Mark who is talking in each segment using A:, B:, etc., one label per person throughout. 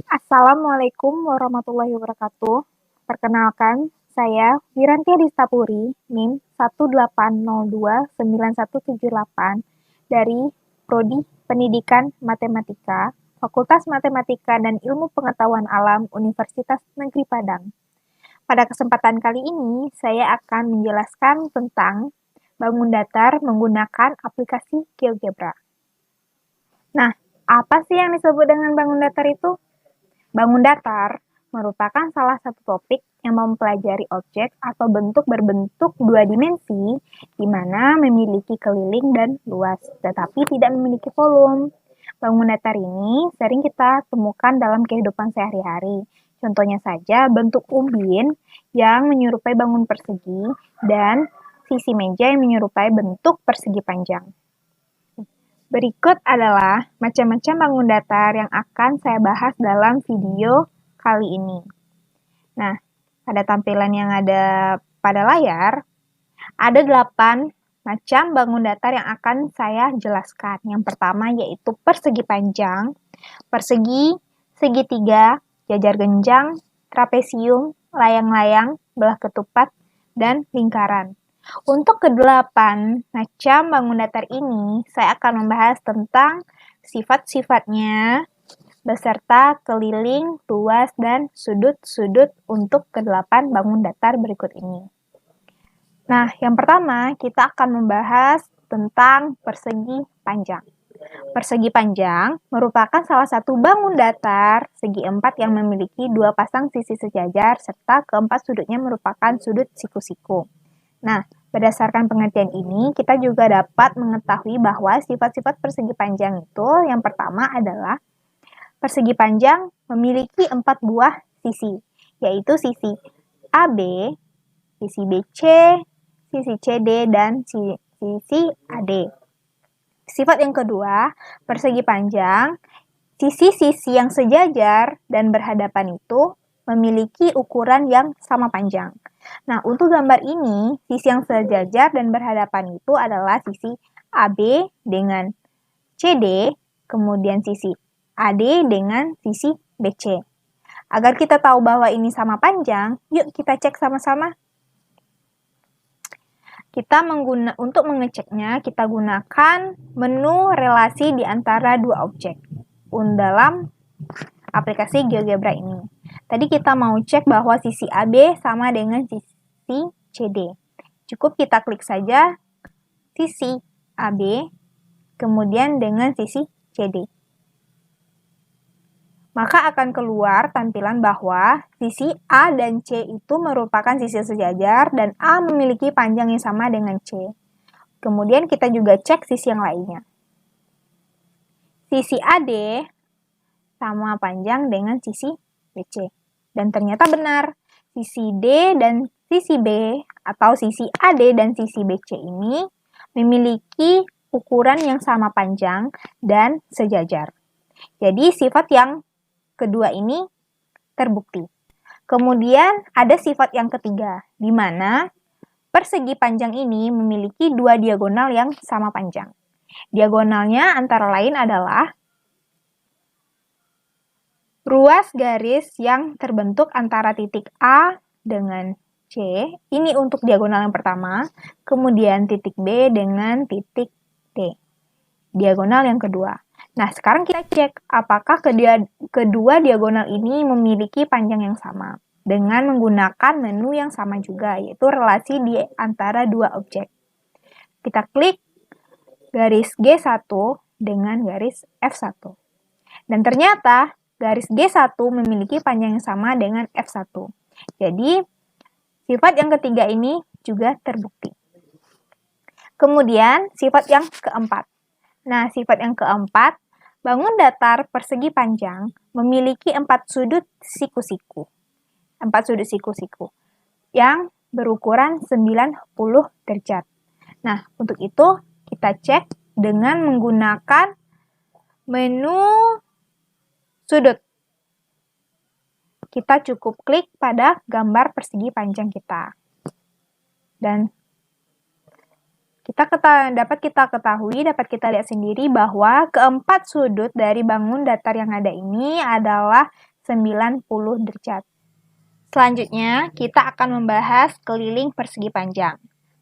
A: Assalamualaikum warahmatullahi wabarakatuh. Perkenalkan, saya Wiranti Adistapuri, NIM 1802978 dari Prodi Pendidikan Matematika, Fakultas Matematika dan Ilmu Pengetahuan Alam Universitas Negeri Padang. Pada kesempatan kali ini, saya akan menjelaskan tentang bangun datar menggunakan aplikasi GeoGebra. Nah, apa sih yang disebut dengan bangun datar itu? Bangun datar merupakan salah satu topik yang mempelajari objek atau bentuk berbentuk dua dimensi, di mana memiliki keliling dan luas, tetapi tidak memiliki volume. Bangun datar ini sering kita temukan dalam kehidupan sehari-hari. Contohnya saja bentuk umbin yang menyerupai bangun persegi dan sisi meja yang menyerupai bentuk persegi panjang. Berikut adalah macam-macam bangun datar yang akan saya bahas dalam video kali ini. Nah, pada tampilan yang ada pada layar, ada 8 macam bangun datar yang akan saya jelaskan. Yang pertama yaitu persegi panjang, persegi, segitiga, jajar genjang, trapesium, layang-layang, belah ketupat, dan lingkaran. Untuk ke-8 macam bangun datar ini, saya akan membahas tentang sifat-sifatnya, beserta keliling, luas, dan sudut-sudut untuk ke-8 bangun datar berikut ini. Nah, yang pertama kita akan membahas tentang persegi panjang. Persegi panjang merupakan salah satu bangun datar segi 4 yang memiliki dua pasang sisi sejajar serta keempat sudutnya merupakan sudut siku-siku. Nah, berdasarkan pengertian ini, kita juga dapat mengetahui bahwa sifat-sifat persegi panjang itu yang pertama adalah persegi panjang memiliki 4 buah sisi, yaitu sisi AB, sisi BC, sisi CD, dan sisi AD. Sifat yang kedua, persegi panjang, sisi-sisi yang sejajar dan berhadapan itu memiliki ukuran yang sama panjang. Nah, untuk gambar ini, sisi yang sejajar dan berhadapan itu adalah sisi AB dengan CD, kemudian sisi AD dengan sisi BC. Agar kita tahu bahwa ini sama panjang, yuk kita cek sama-sama. Untuk mengeceknya, kita gunakan menu relasi di antara dua objek dalam aplikasi GeoGebra ini. Tadi kita mau cek bahwa sisi AB sama dengan sisi CD. Cukup kita klik saja sisi AB, kemudian dengan sisi CD. Maka akan keluar tampilan bahwa sisi A dan C itu merupakan sisi sejajar dan A memiliki panjang yang sama dengan C. Kemudian kita juga cek sisi yang lainnya. Sisi AD sama panjang dengan sisi BC. Dan ternyata benar, sisi D dan sisi B atau sisi AD dan sisi BC ini memiliki ukuran yang sama panjang dan sejajar. Jadi sifat yang kedua ini terbukti. Kemudian ada sifat yang ketiga, di mana persegi panjang ini memiliki dua diagonal yang sama panjang. Diagonalnya antara lain adalah ruas garis yang terbentuk antara titik A dengan C, ini untuk diagonal yang pertama, kemudian titik B dengan titik D, diagonal yang kedua. Nah, sekarang kita cek apakah kedua diagonal ini memiliki panjang yang sama dengan menggunakan menu yang sama juga, yaitu relasi di antara dua objek. Kita klik garis G1 dengan garis F1. Dan ternyata garis G1 memiliki panjang yang sama dengan F1. Jadi, sifat yang ketiga ini juga terbukti. Kemudian, sifat yang keempat. Nah, sifat yang keempat, bangun datar persegi panjang memiliki 4 sudut siku-siku. 4 sudut siku-siku yang berukuran 90 derajat. Nah, untuk itu kita cek dengan menggunakan menu sudut. Kita cukup klik pada gambar persegi panjang kita. Dan dapat kita ketahui, dapat kita lihat sendiri bahwa keempat sudut dari bangun datar yang ada ini adalah 90 derajat. Selanjutnya, kita akan membahas keliling persegi panjang.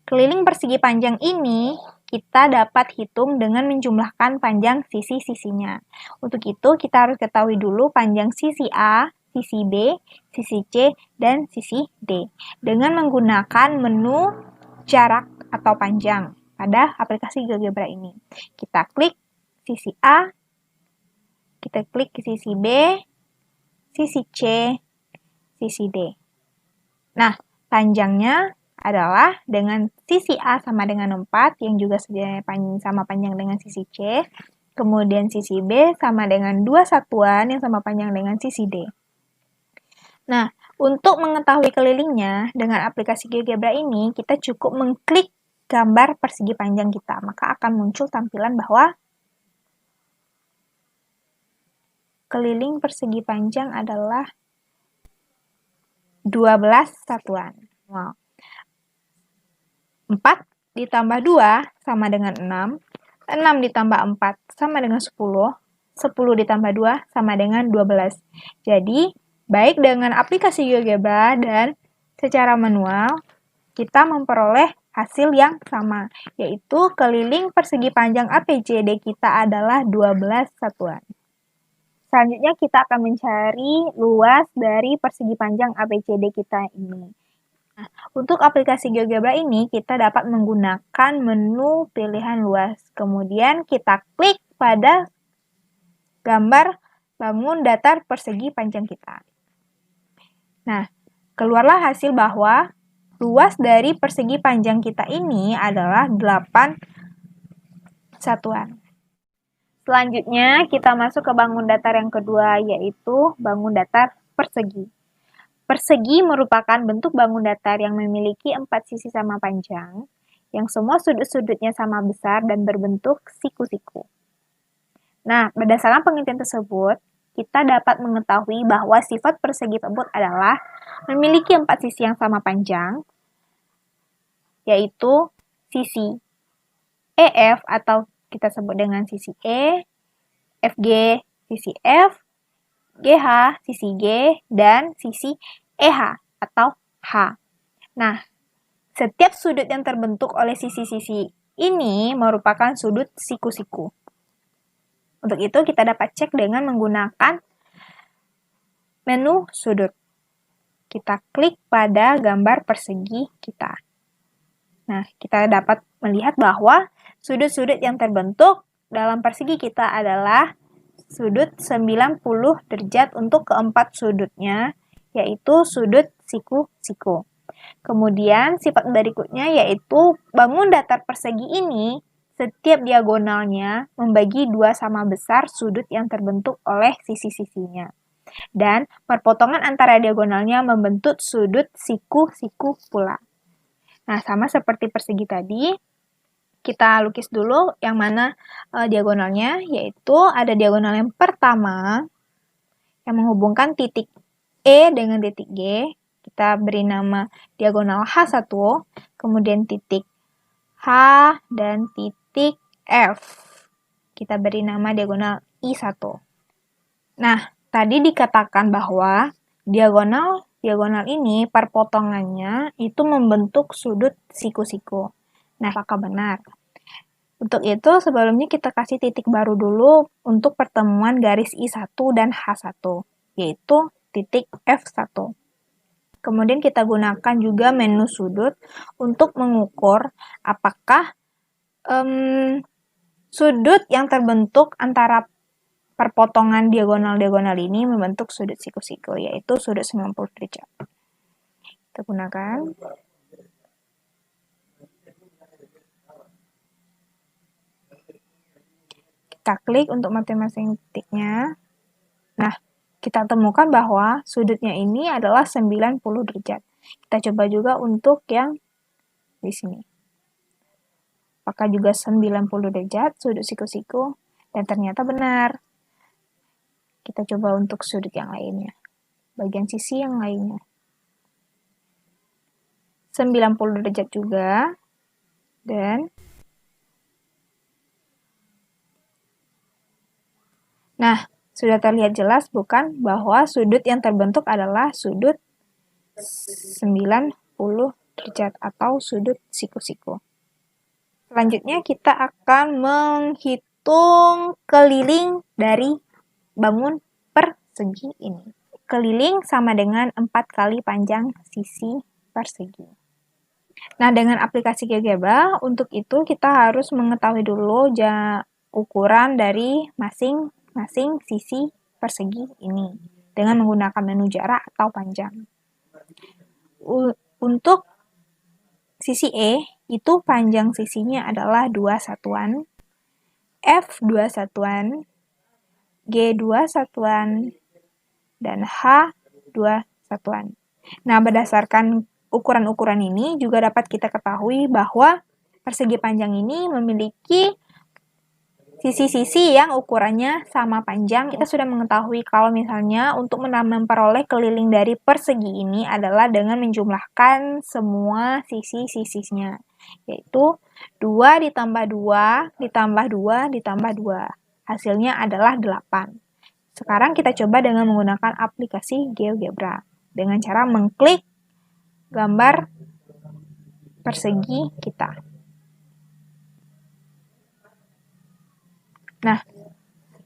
A: Keliling persegi panjang ini kita dapat hitung dengan menjumlahkan panjang sisi-sisinya. Untuk itu, kita harus ketahui dulu panjang sisi A, sisi B, sisi C, dan sisi D. Dengan menggunakan menu jarak atau panjang pada aplikasi GeoGebra ini. Kita klik sisi A, kita klik sisi B, sisi C, sisi D. Nah, panjangnya adalah dengan sisi A sama dengan 4, yang juga sama panjang dengan sisi C. Kemudian sisi B sama dengan 2 satuan yang sama panjang dengan sisi D. Nah, untuk mengetahui kelilingnya dengan aplikasi GeoGebra ini, kita cukup mengklik gambar persegi panjang kita. Maka akan muncul tampilan bahwa keliling persegi panjang adalah 12 satuan. Wow. 4 ditambah 2 sama dengan 6. 6 ditambah 4 sama dengan 10. 10 ditambah 2 sama dengan 12. Jadi, baik dengan aplikasi GeoGebra dan secara manual, kita memperoleh hasil yang sama, yaitu keliling persegi panjang APCD kita adalah 12 satuan. Selanjutnya kita akan mencari luas dari persegi panjang ABCD kita ini. Nah, untuk aplikasi GeoGebra ini kita dapat menggunakan menu pilihan luas. Kemudian kita klik pada gambar bangun datar persegi panjang kita. Nah, keluarlah hasil bahwa luas dari persegi panjang kita ini adalah 8 satuan. Selanjutnya, kita masuk ke bangun datar yang kedua, yaitu bangun datar persegi. Persegi merupakan bentuk bangun datar yang memiliki 4 sisi sama panjang, yang semua sudut-sudutnya sama besar dan berbentuk siku-siku. Nah, berdasarkan penelitian tersebut, kita dapat mengetahui bahwa sifat persegi tersebut adalah memiliki 4 sisi yang sama panjang, yaitu sisi EF atau kita sebut dengan sisi E, FG, sisi F, GH, sisi G, dan sisi EH atau H. Nah, setiap sudut yang terbentuk oleh sisi-sisi ini merupakan sudut siku-siku. Untuk itu, kita dapat cek dengan menggunakan menu sudut. Kita klik pada gambar persegi kita. Nah, kita dapat melihat bahwa sudut-sudut yang terbentuk dalam persegi kita adalah sudut 90 derajat untuk keempat sudutnya, yaitu sudut siku-siku. Kemudian, sifat berikutnya yaitu bangun datar persegi ini, setiap diagonalnya membagi 2 sama besar sudut yang terbentuk oleh sisi-sisinya. Dan perpotongan antara diagonalnya membentuk sudut siku-siku pula. Nah, sama seperti persegi tadi, kita lukis dulu yang mana diagonalnya, yaitu ada diagonal yang pertama yang menghubungkan titik E dengan titik G. Kita beri nama diagonal H1, kemudian titik H dan titik F. Kita beri nama diagonal I1. Nah, tadi dikatakan bahwa diagonal ini perpotongannya itu membentuk sudut siku-siku. Nah, apakah benar? Untuk itu, sebelumnya kita kasih titik baru dulu untuk pertemuan garis I1 dan H1, yaitu titik F1. Kemudian kita gunakan juga menu sudut untuk mengukur apakah sudut yang terbentuk antara perpotongan diagonal-diagonal ini membentuk sudut siku-siku, yaitu sudut 90 derajat. Kita gunakan. Kita klik untuk masing-masing titiknya. Nah, kita temukan bahwa sudutnya ini adalah 90 derajat. Kita coba juga untuk yang di sini. Apakah juga 90 derajat sudut siku-siku? Dan ternyata benar. Kita coba untuk sudut yang lainnya. Bagian sisi yang lainnya. 90 derajat juga. Dan Nah, sudah terlihat jelas bukan bahwa sudut yang terbentuk adalah sudut 90 derajat atau sudut siku-siku. Selanjutnya kita akan menghitung keliling dari bangun persegi ini. Keliling sama dengan 4 kali panjang sisi persegi. Nah, dengan aplikasi GeoGebra, untuk itu kita harus mengetahui dulu ukuran dari masing-masing sisi persegi ini dengan menggunakan menu jarak atau panjang. Untuk sisi E, itu panjang sisinya adalah 2 satuan, F 2 satuan, G 2 satuan, dan H 2 satuan. Nah, berdasarkan ukuran-ukuran ini juga dapat kita ketahui bahwa persegi panjang ini memiliki sisi-sisi yang ukurannya sama panjang. Kita sudah mengetahui kalau misalnya untuk memperoleh keliling dari persegi ini adalah dengan menjumlahkan semua sisi-sisinya, yaitu 2 ditambah 2 ditambah 2 ditambah 2. Hasilnya adalah 8. Sekarang kita coba dengan menggunakan aplikasi GeoGebra dengan cara mengklik gambar persegi kita. Nah,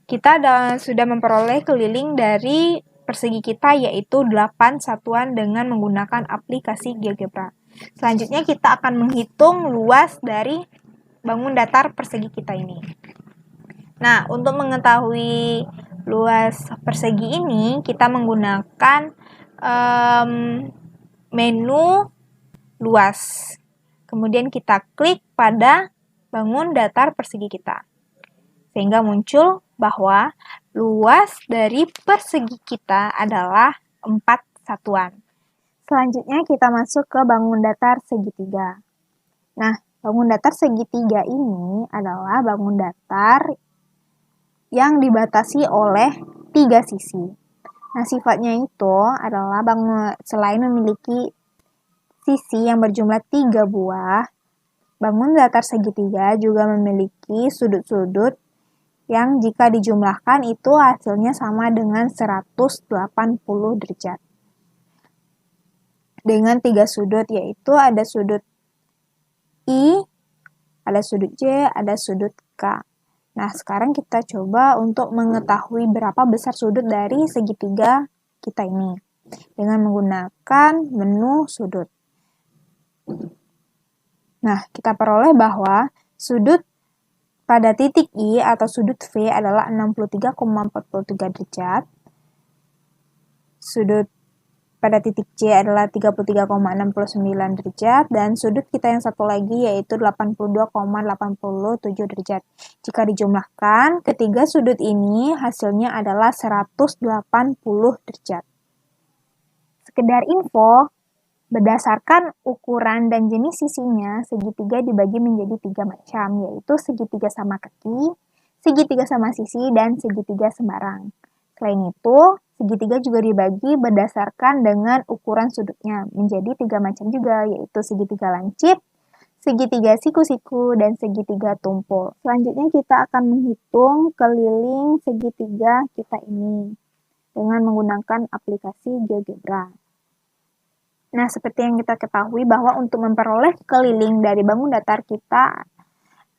A: kita sudah memperoleh keliling dari persegi kita yaitu 8 satuan dengan menggunakan aplikasi GeoGebra. Selanjutnya kita akan menghitung luas dari bangun datar persegi kita ini. Nah, untuk mengetahui luas persegi ini, kita menggunakan menu luas. Kemudian kita klik pada bangun datar persegi kita. Sehingga muncul bahwa luas dari persegi kita adalah 4 satuan. Selanjutnya kita masuk ke bangun datar segitiga. Nah, bangun datar segitiga ini adalah bangun datar yang dibatasi oleh 3 sisi. Nah, sifatnya itu adalah selain memiliki sisi yang berjumlah 3 buah, bangun datar segitiga juga memiliki sudut-sudut yang jika dijumlahkan itu hasilnya sama dengan 180 derajat. Dengan 3 sudut, yaitu ada sudut I, ada sudut J, ada sudut K. Nah, sekarang kita coba untuk mengetahui berapa besar sudut dari segitiga kita ini dengan menggunakan menu sudut. Nah, kita peroleh bahwa sudut pada titik I atau sudut V adalah 63,43 derajat. Sudut pada titik J adalah 33,69 derajat. Dan sudut kita yang satu lagi yaitu 82,87 derajat. Jika dijumlahkan, ketiga sudut ini hasilnya adalah 180 derajat. Sekedar info, berdasarkan ukuran dan jenis sisinya, segitiga dibagi menjadi 3 macam, yaitu segitiga sama kaki, segitiga sama sisi, dan segitiga sembarang. Selain itu, segitiga juga dibagi berdasarkan dengan ukuran sudutnya, menjadi 3 macam juga, yaitu segitiga lancip, segitiga siku-siku, dan segitiga tumpul. Selanjutnya kita akan menghitung keliling segitiga kita ini dengan menggunakan aplikasi GeoGebra. Nah, seperti yang kita ketahui bahwa untuk memperoleh keliling dari bangun datar kita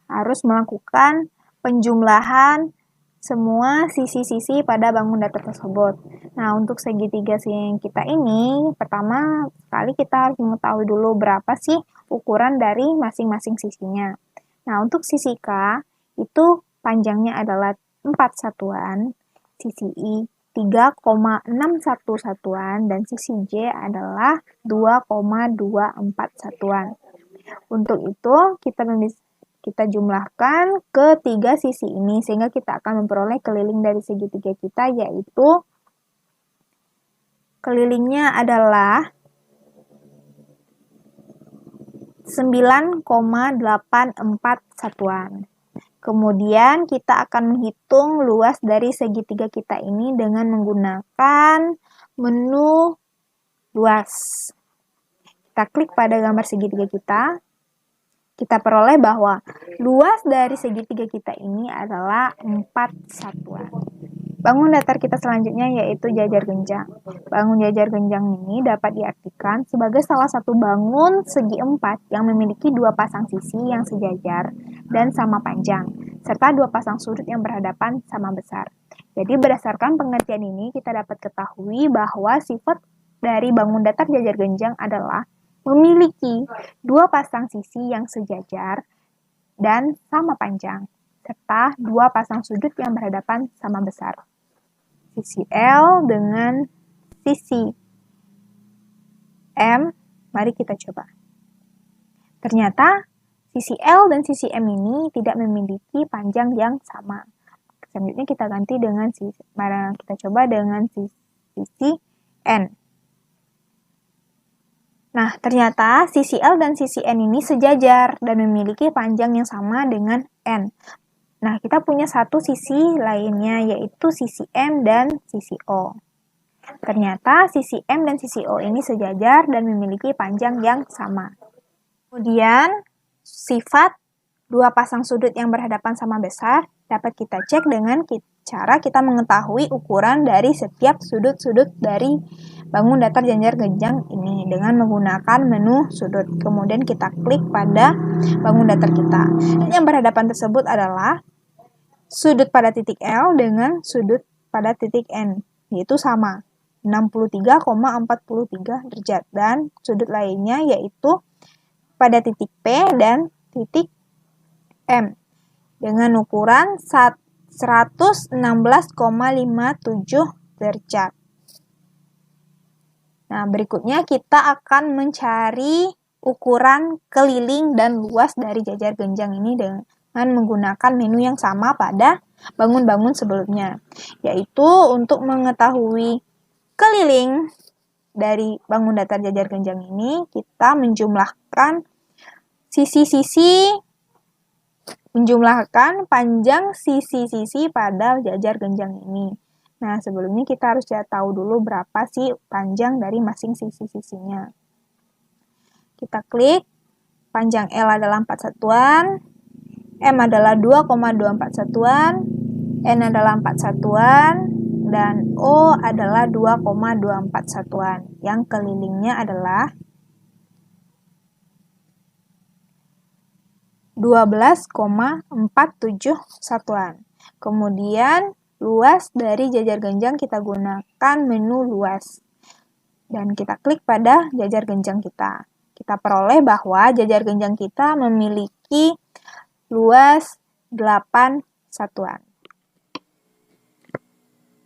A: harus melakukan penjumlahan semua sisi-sisi pada bangun datar tersebut. Nah, untuk segitiga yang kita ini, pertama sekali kita harus mengetahui dulu berapa sih ukuran dari masing-masing sisinya. Nah, untuk sisi K, itu panjangnya adalah 4 satuan, sisi I 3,61 satuan, dan sisi J adalah 2,24 satuan. Untuk itu, kita jumlahkan ke 3 sisi ini, sehingga kita akan memperoleh keliling dari segitiga kita, yaitu kelilingnya adalah 9,84 satuan. Kemudian kita akan menghitung luas dari segitiga kita ini dengan menggunakan menu luas. Kita klik pada gambar segitiga kita. Kita peroleh bahwa luas dari segitiga kita ini adalah 4 satuan. Bangun datar kita selanjutnya yaitu jajar genjang. Bangun jajar genjang ini dapat diartikan sebagai salah satu bangun segi empat yang memiliki dua pasang sisi yang sejajar dan sama panjang, serta dua pasang sudut yang berhadapan sama besar. Jadi berdasarkan pengertian ini kita dapat ketahui bahwa sifat dari bangun datar jajar genjang adalah memiliki dua pasang sisi yang sejajar dan sama panjang, serta dua pasang sudut yang berhadapan sama besar. Sisi L dengan sisi M, mari kita coba. Ternyata sisi L dan sisi M ini tidak memiliki panjang yang sama. Selanjutnya kita ganti dengan kita coba dengan sisi N. Nah, ternyata sisi L dan sisi N ini sejajar dan memiliki panjang yang sama dengan N. Nah, kita punya satu sisi lainnya, yaitu sisi M dan sisi O. Ternyata sisi M dan sisi O ini sejajar dan memiliki panjang yang sama. Kemudian, sifat dua pasang sudut yang berhadapan sama besar dapat kita cek dengan cara kita mengetahui ukuran dari setiap sudut-sudut dari bangun datar jajar genjang ini dengan menggunakan menu sudut. Kemudian kita klik pada bangun datar kita. Yang berhadapan tersebut adalah sudut pada titik L dengan sudut pada titik N, yaitu sama, 63,43 derajat. Dan sudut lainnya yaitu pada titik P dan titik M dengan ukuran 116,57 derajat. Nah, berikutnya kita akan mencari ukuran keliling dan luas dari jajar genjang ini dengan menggunakan menu yang sama pada bangun-bangun sebelumnya, yaitu untuk mengetahui keliling dari bangun datar jajar genjang ini, kita menjumlahkan panjang sisi-sisi pada jajar genjang ini. Nah, sebelumnya kita harus tahu dulu berapa sih panjang dari masing sisi-sisinya. Kita klik, panjang L adalah 4 satuan, M adalah 2,24 satuan, N adalah 4 satuan, dan O adalah 2,24 satuan. Yang kelilingnya adalah 12,47 satuan. Kemudian, luas dari jajar genjang kita gunakan menu luas. Dan kita klik pada jajar genjang kita. Kita peroleh bahwa jajar genjang kita memiliki luas 8 satuan.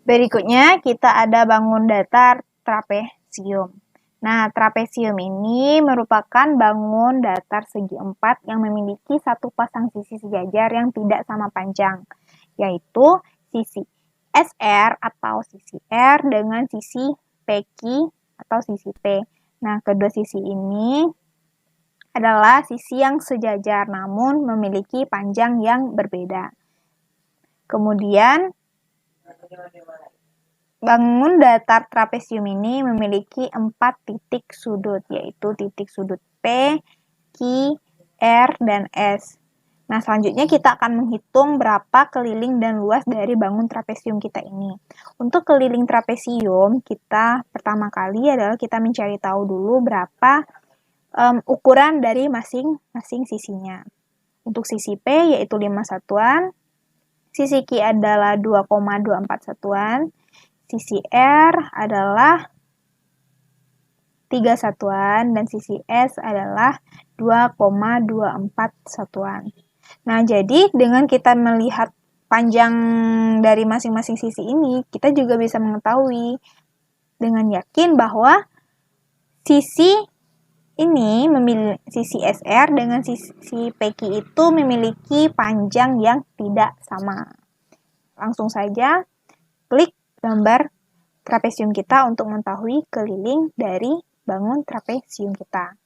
A: Berikutnya kita ada bangun datar trapesium. Nah, trapesium ini merupakan bangun datar segi empat yang memiliki satu pasang sisi sejajar yang tidak sama panjang, yaitu sisi SR atau sisi R dengan sisi PQ atau sisi P. Nah, kedua sisi ini adalah sisi yang sejajar namun memiliki panjang yang berbeda. Kemudian, bangun datar trapesium ini memiliki 4 titik sudut, yaitu titik sudut P, Q, R, dan S. Nah, selanjutnya kita akan menghitung berapa keliling dan luas dari bangun trapesium kita ini. Untuk keliling trapesium, kita pertama kali adalah kita mencari tahu dulu berapa ukuran dari masing-masing sisinya. Untuk sisi P yaitu 5 satuan, sisi Q adalah 2,24 satuan, sisi R adalah 3 satuan, dan sisi S adalah 2,24 satuan. Nah, jadi dengan kita melihat panjang dari masing-masing sisi ini, kita juga bisa mengetahui dengan yakin bahwa sisi SR dengan sisi PQ itu memiliki panjang yang tidak sama. Langsung saja klik gambar trapesium kita untuk mengetahui keliling dari bangun trapesium kita.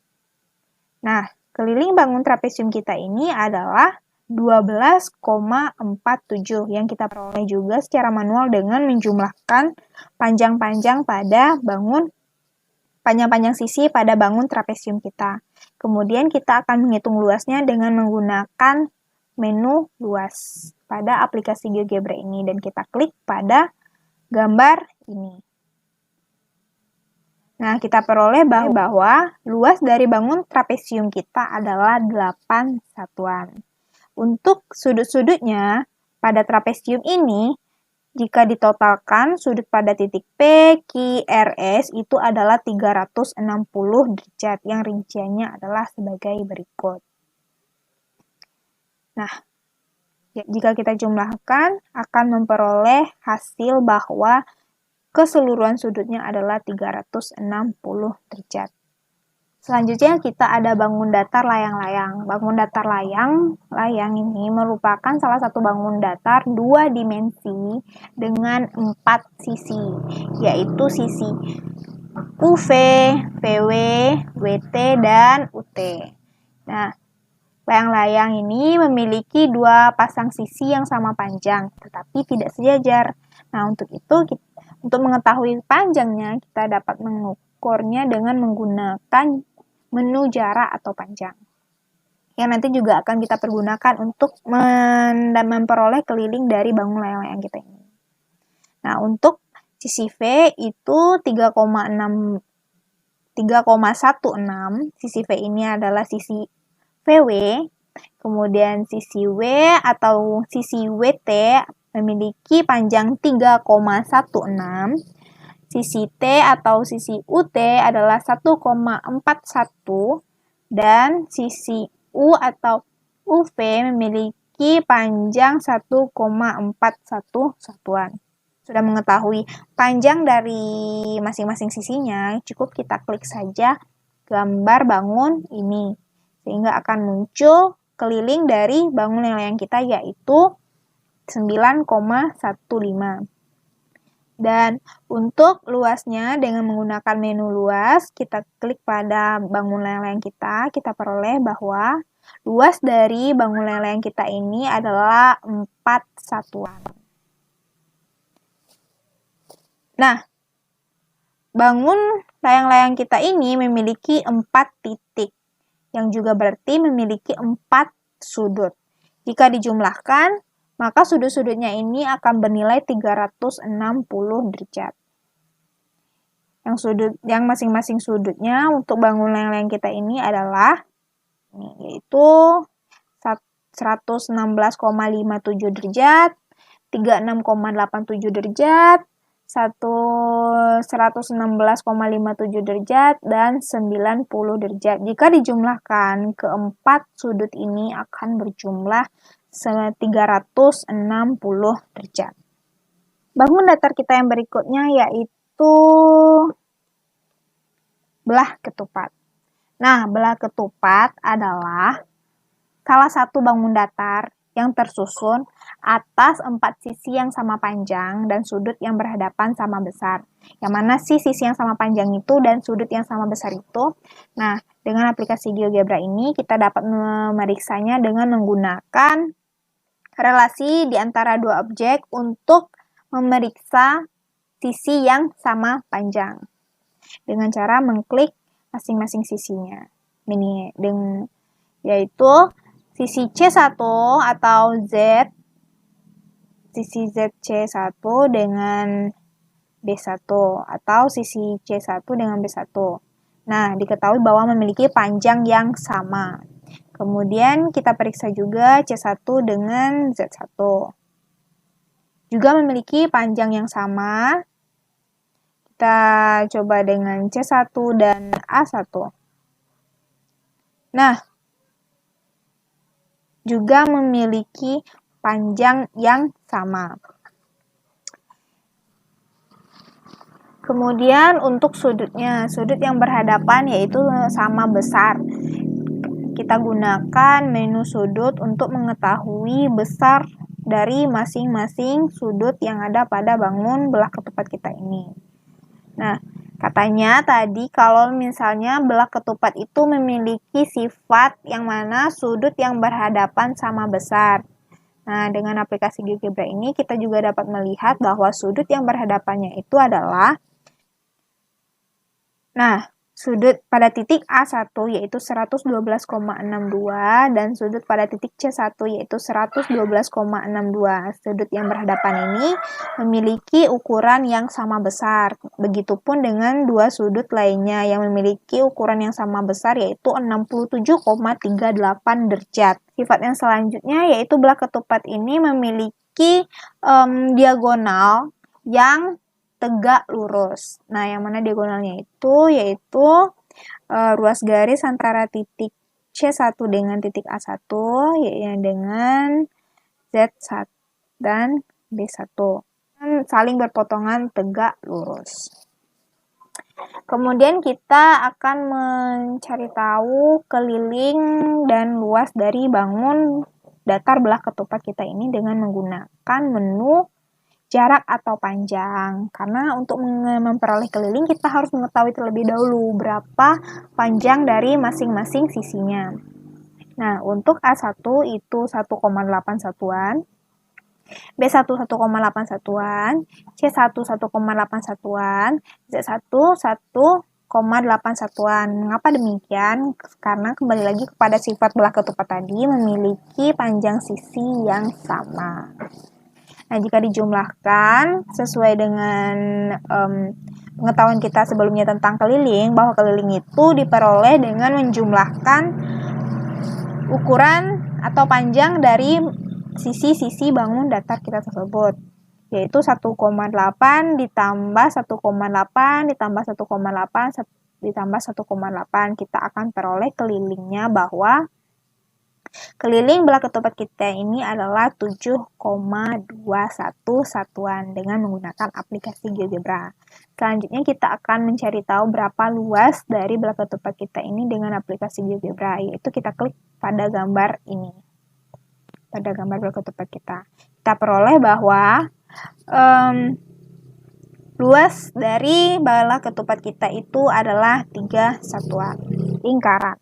A: Nah, keliling bangun trapesium kita ini adalah 12,47 yang kita peroleh juga secara manual dengan menjumlahkan panjang-panjang sisi pada bangun trapesium kita. Kemudian kita akan menghitung luasnya dengan menggunakan menu luas pada aplikasi GeoGebra ini, dan kita klik pada gambar ini. Nah, kita peroleh bahwa luas dari bangun trapesium kita adalah 8 satuan. Untuk sudut-sudutnya, pada trapesium ini, jika ditotalkan sudut pada titik P, Q, R, S itu adalah 360 derajat, yang rinciannya adalah sebagai berikut. Nah, jika kita jumlahkan, akan memperoleh hasil bahwa keseluruhan sudutnya adalah 360 derajat. Selanjutnya kita ada bangun datar layang-layang. Bangun datar layang ini merupakan salah satu bangun datar 2 dimensi dengan 4 sisi, yaitu sisi UV, VW, WT, dan UT. Nah, layang-layang ini memiliki 2 pasang sisi yang sama panjang, tetapi tidak sejajar. Nah, untuk itu, untuk mengetahui panjangnya, kita dapat mengukurnya dengan menggunakan menu jarak atau panjang, yang nanti juga akan kita pergunakan untuk memperoleh keliling dari bangun layang-layang kita ini. Nah, untuk sisi V itu 3,16, sisi V ini adalah sisi VW, kemudian sisi W atau sisi WT memiliki panjang 3,16, sisi T atau sisi UT adalah 1,41, dan sisi U atau UV memiliki panjang 1,41 satuan. Sudah mengetahui panjang dari masing-masing sisinya, cukup kita klik saja gambar bangun ini, sehingga akan muncul keliling dari bangun layang kita, yaitu 9,15. Dan untuk luasnya, dengan menggunakan menu luas, kita klik pada bangun layang-layang kita peroleh bahwa luas dari bangun layang-layang kita ini adalah 4 satuan. Nah, bangun layang-layang kita ini memiliki 4 titik, yang juga berarti memiliki 4 sudut. Jika dijumlahkan, maka sudut-sudutnya ini akan bernilai 360 derajat. Yang masing-masing sudutnya untuk bangun layang-layang kita ini adalah yaitu 116,57 derajat, 36,87 derajat, 116,57 derajat, dan 90 derajat. Jika dijumlahkan, keempat sudut ini akan berjumlah 360 derajat. Bangun datar kita yang berikutnya yaitu belah ketupat. Nah, belah ketupat adalah salah satu bangun datar yang tersusun atas 4 sisi yang sama panjang dan sudut yang berhadapan sama besar. Yang mana sisi yang sama panjang itu dan sudut yang sama besar itu? Nah, dengan aplikasi GeoGebra ini kita dapat memeriksanya dengan menggunakan relasi di antara dua objek untuk memeriksa sisi yang sama panjang dengan cara mengklik masing-masing sisinya. Ini yaitu sisi C1 atau Z, sisi ZC1 dengan B1 atau sisi C1 dengan B1. Nah, diketahui bahwa memiliki panjang yang sama. Kemudian kita periksa juga C1 dengan Z1. Juga memiliki panjang yang sama. Kita coba dengan C1 dan A1. Nah, juga memiliki panjang yang sama. Kemudian untuk sudutnya, sudut yang berhadapan yaitu sama besar. Kita gunakan menu sudut untuk mengetahui besar dari masing-masing sudut yang ada pada bangun belah ketupat kita ini. Nah, katanya tadi kalau misalnya belah ketupat itu memiliki sifat yang mana sudut yang berhadapan sama besar. Nah, dengan aplikasi GeoGebra ini kita juga dapat melihat bahwa sudut yang berhadapannya itu adalah sudut pada titik A1 yaitu 112,62 dan sudut pada titik C1 yaitu 112,62. Sudut yang berhadapan ini memiliki ukuran yang sama besar. Begitupun dengan dua sudut lainnya yang memiliki ukuran yang sama besar yaitu 67,38 derajat. Sifat yang selanjutnya yaitu belah ketupat ini memiliki diagonal yang tegak lurus. Nah, yang mana diagonalnya itu yaitu ruas garis antara titik C1 dengan titik A1 yaitu dengan Z1 dan B1 saling berpotongan tegak lurus. Kemudian kita akan mencari tahu keliling dan luas dari bangun datar belah ketupat kita ini dengan menggunakan menu jarak atau panjang. Karena untuk memperoleh keliling kita harus mengetahui terlebih dahulu berapa panjang dari masing-masing sisinya. Nah, untuk A1 itu 1,8 satuan, B1 1,8 satuan, C1 1,8 satuan, Z1 1,8 satuan. Mengapa demikian? Karena kembali lagi kepada sifat belah ketupat tadi memiliki panjang sisi yang sama. Nah, jika dijumlahkan sesuai dengan pengetahuan kita sebelumnya tentang keliling, bahwa keliling itu diperoleh dengan menjumlahkan ukuran atau panjang dari sisi-sisi bangun datar kita tersebut, yaitu 1,8 ditambah 1,8 ditambah 1,8 ditambah 1,8. Kita akan peroleh kelilingnya bahwa keliling belah ketupat kita ini adalah 7,21 satuan dengan menggunakan aplikasi GeoGebra. Selanjutnya kita akan mencari tahu berapa luas dari belah ketupat kita ini dengan aplikasi GeoGebra, yaitu kita klik pada gambar ini. Pada gambar belah ketupat kita. Kita peroleh bahwa luas dari belah ketupat kita itu adalah 3 satuan lingkaran.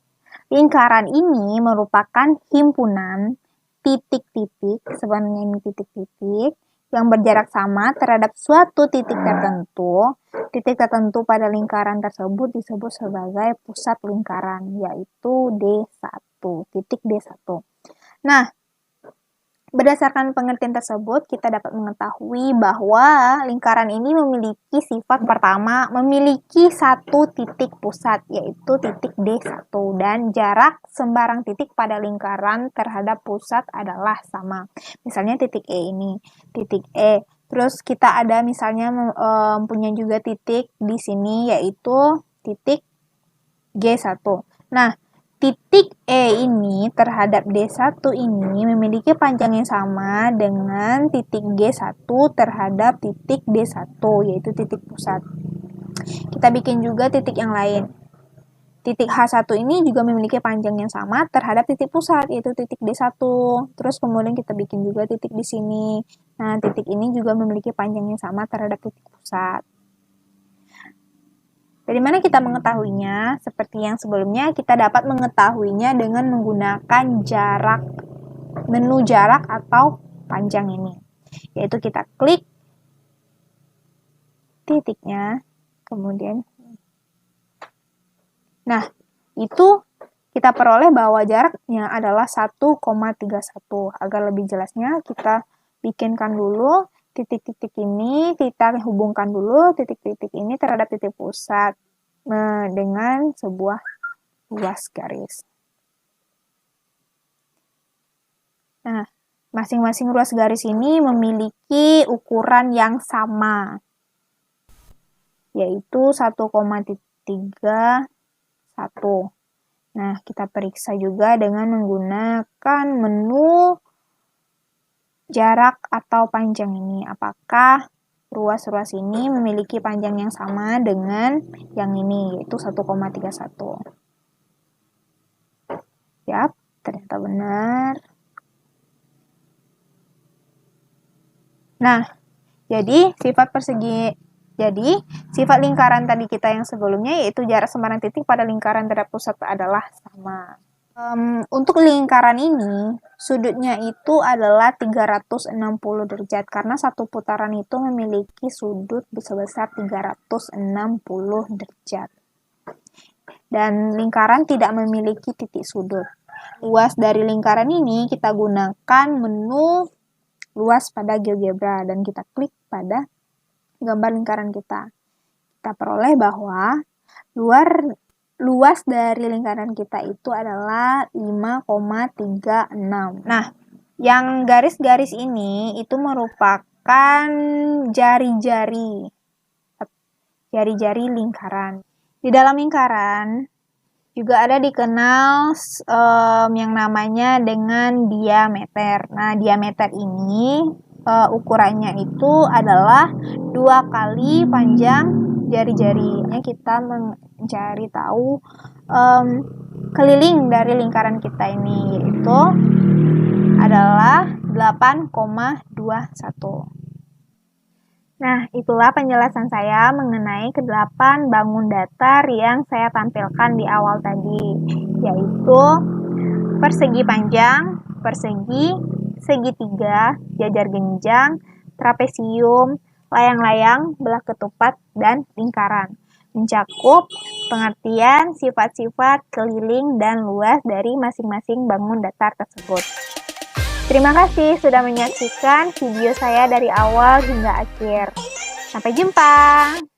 A: Lingkaran ini merupakan himpunan titik-titik, sebenarnya ini titik-titik, yang berjarak sama terhadap suatu titik tertentu. Titik tertentu pada lingkaran tersebut disebut sebagai pusat lingkaran, yaitu D1, titik D1. Nah, berdasarkan pengertian tersebut, kita dapat mengetahui bahwa lingkaran ini memiliki sifat pertama, memiliki satu titik pusat, yaitu titik D1, dan jarak sembarang titik pada lingkaran terhadap pusat adalah sama. Misalnya titik E ini, titik E. Terus kita ada misalnya punya juga titik di sini, yaitu titik G1. Nah, titik E ini terhadap D1 ini memiliki panjang yang sama dengan titik G1 terhadap titik D1, yaitu titik pusat. Kita bikin juga titik yang lain. Titik H1 ini juga memiliki panjang yang sama terhadap titik pusat, yaitu titik D1. Terus kemudian kita bikin juga titik di sini. Nah, titik ini juga memiliki panjang yang sama terhadap titik pusat. Dari mana kita mengetahuinya? Seperti yang sebelumnya, kita dapat mengetahuinya dengan menggunakan jarak, menu jarak atau panjang ini. Yaitu kita klik titiknya, kemudian. Nah, itu kita peroleh bahwa jaraknya adalah 1,31. Agar lebih jelasnya, kita bikinkan dulu titik-titik ini, kita hubungkan dulu titik-titik ini terhadap titik pusat dengan sebuah ruas garis. Nah, masing-masing ruas garis ini memiliki ukuran yang sama, yaitu 1,31. Nah, kita periksa juga dengan menggunakan menu jarak atau panjang ini. Apakah ruas-ruas ini memiliki panjang yang sama dengan yang ini, yaitu 1,31. Yap, ternyata benar. Nah, jadi sifat lingkaran tadi kita yang sebelumnya, yaitu jarak sembarang titik pada lingkaran terhadap pusat adalah sama. Untuk lingkaran ini, sudutnya itu adalah 360 derajat, karena satu putaran itu memiliki sudut sebesar 360 derajat. dan lingkaran tidak memiliki titik sudut. Luas dari lingkaran ini kita gunakan menu luas pada GeoGebra dan kita klik pada gambar lingkaran kita. Kita peroleh bahwa luas dari lingkaran kita itu adalah 5,36. Nah, yang garis-garis ini itu merupakan jari-jari lingkaran. Di dalam lingkaran juga ada dikenal yang namanya dengan diameter. Nah, diameter ini ukurannya itu adalah 2 kali panjang jari-jari. Kita mencari tahu keliling dari lingkaran kita ini, yaitu adalah 8,21. Nah, itulah penjelasan saya mengenai ke-8 bangun datar yang saya tampilkan di awal tadi, yaitu persegi panjang, persegi, segitiga, jajar genjang, trapesium, layang-layang, belah ketupat, dan lingkaran. Mencakup pengertian sifat-sifat keliling dan luas dari masing-masing bangun datar tersebut. Terima kasih sudah menyaksikan video saya dari awal hingga akhir. Sampai jumpa!